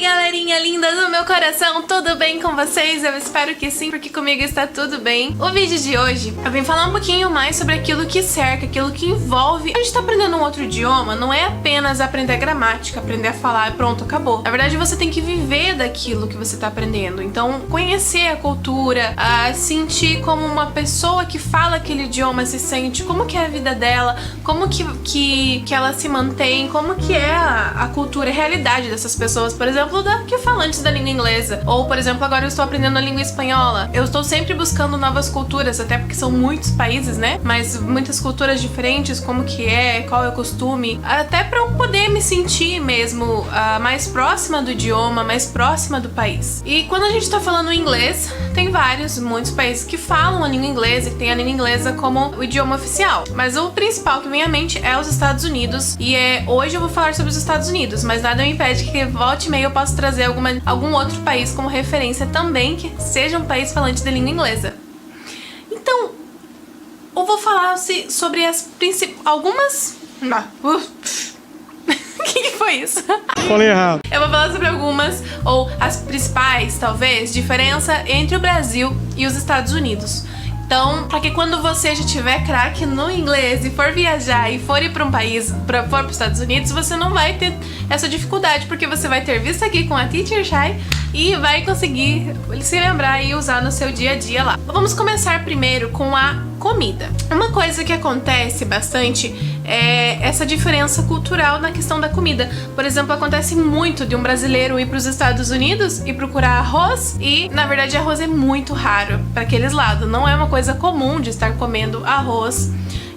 aí, galerinha linda do meu coração, tudo bem com vocês? Eu espero que sim, porque comigo está tudo bem. O vídeo de hoje, eu vim falar um pouquinho mais sobre aquilo que cerca, aquilo que envolve. A gente tá aprendendo um outro idioma, não é apenas aprender a gramática, aprender a falar e pronto, acabou. Na verdade, você tem que viver daquilo que você tá aprendendo. Então, conhecer a cultura, sentir como uma pessoa que fala aquele idioma se sente, como que é a vida dela, como que ela se mantém, como que é a cultura, a realidade dessas pessoas, por exemplo, que falantes da língua inglesa. Ou, por exemplo, agora eu estou aprendendo a língua espanhola. Eu estou sempre buscando novas culturas, até porque são muitos países, né? Mas muitas culturas diferentes, como que é, qual é o costume. Até para eu poder me sentir mesmo mais próxima do idioma, mais próxima do país. E quando a gente tá falando inglês, tem muitos países que falam a língua inglesa e que tem a língua inglesa como o idioma oficial. Mas o principal que vem à mente é os Estados Unidos. E hoje eu vou falar sobre os Estados Unidos, mas nada me impede que volte e meia eu possa trazer algum outro país como referência também, que seja um país falante da língua inglesa. Então, eu vou falar sobre as algumas... O que foi isso? Falei errado. Eu vou falar sobre algumas, ou as principais, talvez, diferença entre o Brasil e os Estados Unidos. Então, para que quando você já tiver craque no inglês e for viajar e for ir para um país, for para os Estados Unidos, você não vai ter essa dificuldade, porque você vai ter visto aqui com a Teacher Shy e vai conseguir se lembrar e usar no seu dia a dia lá. Vamos começar primeiro com a comida. Uma coisa que acontece bastante é essa diferença cultural na questão da comida. Por exemplo, acontece muito de um brasileiro ir para os Estados Unidos e procurar arroz e, na verdade, arroz é muito raro para aqueles lados. Não é uma coisa comum de estar comendo arroz.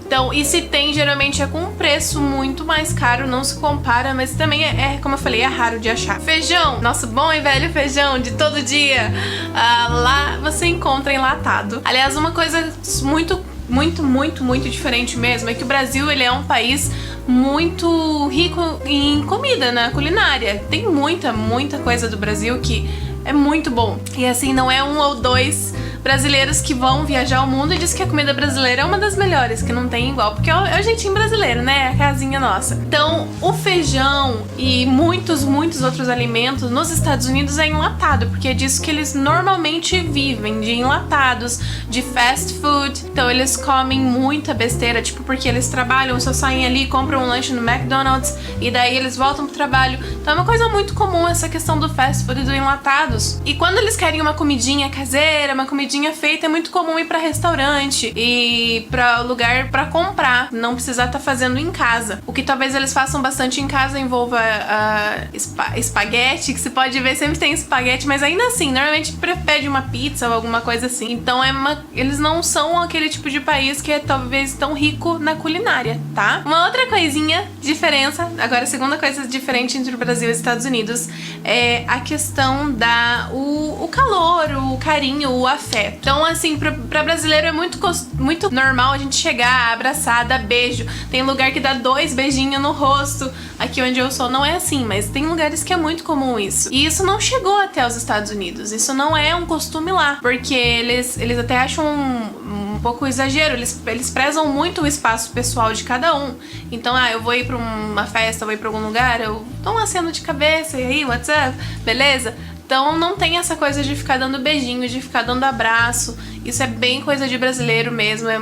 Então, e se tem, geralmente é com um preço muito mais caro, não se compara, mas também como eu falei, é raro de achar. Feijão, nosso bom e velho feijão de todo dia, lá você encontra enlatado. Aliás, uma coisa muito diferente mesmo é que o Brasil, ele é um país muito rico em comida, na culinária. Tem muita coisa do Brasil que é muito bom. E assim, não é um ou dois brasileiros que vão viajar ao mundo e diz que a comida brasileira é uma das melhores, que não tem igual, porque é o jeitinho brasileiro, né? A casinha nossa. Então, o feijão e muitos outros alimentos nos Estados Unidos é enlatado, porque é disso que eles normalmente vivem, de enlatados, de fast food. Então, eles comem muita besteira, tipo, porque eles trabalham, só saem ali, compram um lanche no McDonald's e daí eles voltam pro trabalho. Então, é uma coisa muito comum essa questão do fast food e do enlatados. E quando eles querem uma comidinha caseira, uma comidinha feita, é muito comum ir pra restaurante e pra lugar pra comprar, não precisar estar fazendo em casa. O que talvez eles façam bastante em casa envolva espaguete, que você pode ver, sempre tem espaguete, mas ainda assim, normalmente pede uma pizza ou alguma coisa assim. Então eles não são aquele tipo de país que é talvez tão rico na culinária, tá? Uma outra coisinha, diferença, agora a segunda coisa diferente entre o Brasil e os Estados Unidos é a questão o calor, o carinho, o afeto. Então, assim, pra brasileiro é muito normal a gente chegar, abraçar, dar beijo. Tem lugar que dá 2 beijinhos no rosto. Aqui onde eu sou não é assim, mas tem lugares que é muito comum isso. E isso não chegou até os Estados Unidos. Isso não é um costume lá, porque eles até acham um pouco exagero. Eles prezam muito o espaço pessoal de cada um. Então, eu vou ir pra uma festa, vou ir pra algum lugar, eu dou um aceno de cabeça, e aí, what's up? Beleza? Então não tem essa coisa de ficar dando beijinho, de ficar dando abraço. Isso é bem coisa de brasileiro mesmo, é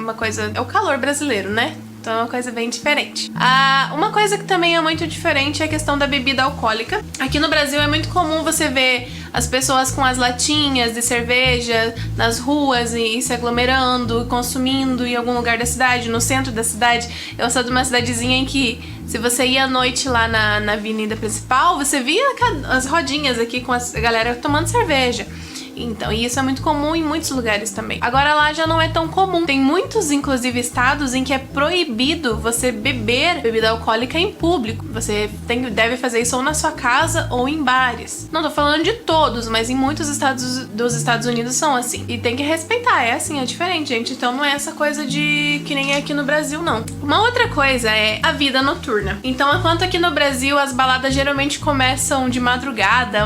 o calor brasileiro, né? Então é uma coisa bem diferente. Uma coisa que também é muito diferente é a questão da bebida alcoólica. Aqui no Brasil é muito comum você ver as pessoas com as latinhas de cerveja nas ruas e se aglomerando, consumindo em algum lugar da cidade, no centro da cidade. Eu sou de uma cidadezinha em que, se você ia à noite lá na avenida principal, você via as rodinhas aqui com a galera tomando cerveja. Então, e isso é muito comum em muitos lugares também. Agora lá já não é tão comum. Tem muitos, inclusive, estados em que é proibido você beber bebida alcoólica em público. Você deve fazer isso ou na sua casa ou em bares. Não tô falando de todos, mas em muitos estados dos Estados Unidos são assim. E tem que respeitar, é assim, é diferente, gente. Então não é essa coisa de que nem é aqui no Brasil, não. Uma outra coisa é a vida noturna. Então, enquanto aqui no Brasil as baladas geralmente começam de madrugada,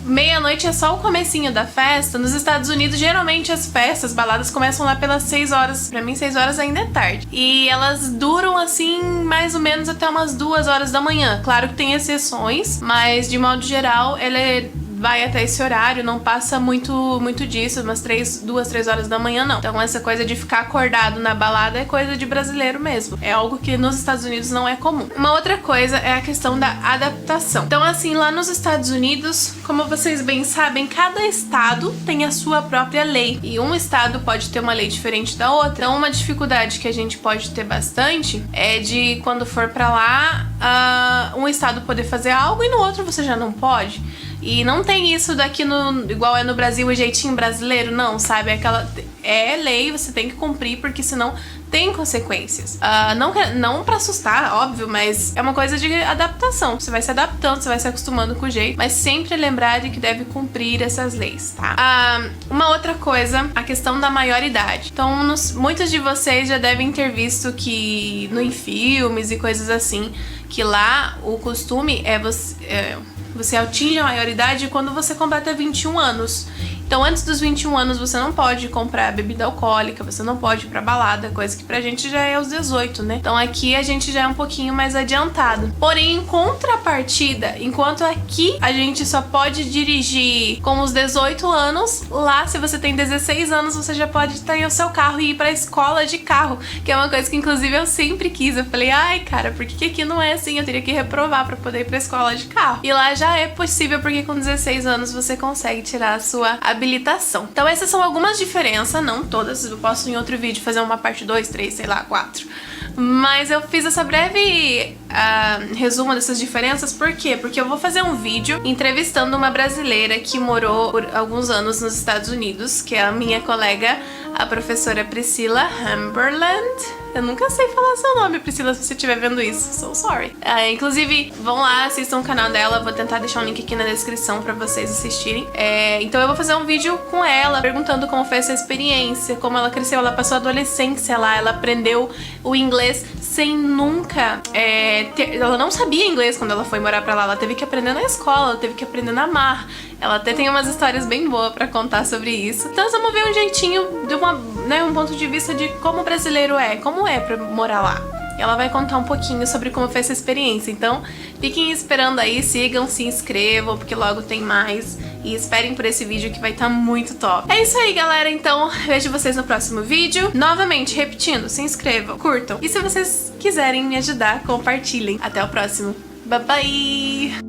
meia-noite é só o comecinho da festa. Nos Estados Unidos, geralmente as festas, baladas começam lá pelas 6 horas. Pra mim, 6 horas ainda é tarde. E elas duram, assim, mais ou menos até umas 2 horas da manhã. Claro que tem exceções, mas de modo geral, vai até esse horário, não passa muito disso, umas 2, 3 horas da manhã, não. Então essa coisa de ficar acordado na balada é coisa de brasileiro mesmo. É algo que nos Estados Unidos não é comum. Uma outra coisa é a questão da adaptação. Então assim, lá nos Estados Unidos, como vocês bem sabem, cada estado tem a sua própria lei. E um estado pode ter uma lei diferente da outra. Então uma dificuldade que a gente pode ter bastante é de quando for pra lá, um estado poder fazer algo e no outro você já não pode. E não tem isso daqui igual é no Brasil, o jeitinho brasileiro, não, sabe? É lei, você tem que cumprir, porque senão tem consequências. Não pra assustar, óbvio, mas é uma coisa de adaptação. Você vai se adaptando, você vai se acostumando com o jeito, mas sempre lembrar de que deve cumprir essas leis, tá? Uma outra coisa, a questão da maioridade. Então, muitos de vocês já devem ter visto que em filmes e coisas assim, que lá o costume é você atinge a maioridade quando você completa 21 anos. Então, antes dos 21 anos, você não pode comprar bebida alcoólica, você não pode ir pra balada, coisa que pra gente já é aos 18, né? Então, aqui a gente já é um pouquinho mais adiantado. Porém, em contrapartida, enquanto aqui a gente só pode dirigir com os 18 anos, lá, se você tem 16 anos, você já pode ter o seu carro e ir pra escola de carro, que é uma coisa que, inclusive, eu sempre quis. Eu falei, ai, cara, por que aqui não é assim? Eu teria que reprovar pra poder ir pra escola de carro. E lá já é possível, porque com 16 anos você consegue tirar a sua habilitação. Então essas são algumas diferenças, não todas. Eu posso em outro vídeo fazer uma parte 2, 3, sei lá, 4. Mas eu fiz essa breve resumo dessas diferenças. Por quê? Porque eu vou fazer um vídeo entrevistando uma brasileira que morou por alguns anos nos Estados Unidos, que é a minha colega, a professora Priscila Hamberland. Eu nunca sei falar seu nome, Priscila, se você estiver vendo isso. So sorry. Inclusive, vão lá, assistam o canal dela. Vou tentar deixar um link aqui na descrição pra vocês assistirem. Então eu vou fazer um vídeo com ela, perguntando como foi essa experiência, como ela cresceu. Ela passou a adolescência lá, ela aprendeu o inglês sem nunca ela não sabia inglês quando ela foi morar pra lá. Ela teve que aprender na escola, ela teve que aprender na mar. Ela até tem umas histórias bem boas pra contar sobre isso. Então vamos ver um jeitinho de um ponto de vista de como o brasileiro como é pra morar lá. Ela vai contar um pouquinho sobre como foi essa experiência. Então fiquem esperando aí, sigam, se inscrevam, porque logo tem mais. E esperem por esse vídeo que vai estar muito top. É isso aí, galera. Então vejo vocês no próximo vídeo. Novamente, repetindo, se inscrevam, curtam. E se vocês quiserem me ajudar, compartilhem. Até o próximo. Bye, bye!